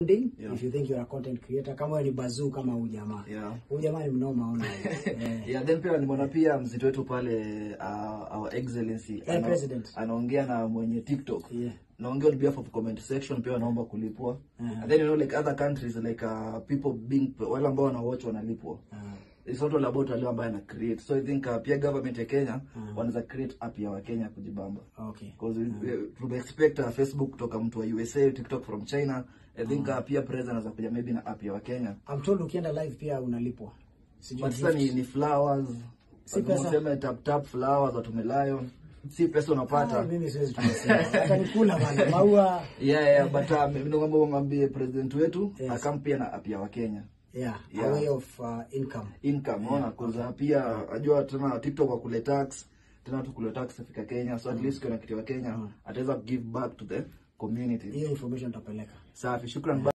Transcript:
Yeah. If you think you're a content creator, kama ni bazoo kama huyu jamaa. Yeah. Huyu jamaa ni mnoma ona. Yeah, then pia nimeona pia mzito wetu pale our excellency president anaongea na mwenye TikTok. Yeah. Naongea on behalf of comment section pia wanaomba kulipwa. And then you know like other countries like people being wale ambao wana watch wanalipwa. It's not all about wale ambao ana create. So I think pia government ya Kenya wanaweza create app ya Wakenya kujibamba. Because we expect Facebook kutoka mtu wa USA, TikTok from China. I think pia president anaweza kuja maybe na app ya Wakenya. I'm told ukienda live pia unalipwa. But sasa ni flowers. Si pesa. Unasema tap flowers watu lion. Si pesa unapata. Mimi siwezi kusema. Hata nikula bana maua. Yeah, but mimi naomba ngambie president wetu akampia na app ya Wakenya. Yeah, a way of income. Ona kwanza pia ajua tena TikTok wa kule tax, tena tu kule tax Afrika Kenya, so at least kuna kitu wa Kenya ataweza give back to the community. Hiyo information tutapeleka. Safi, shukrani.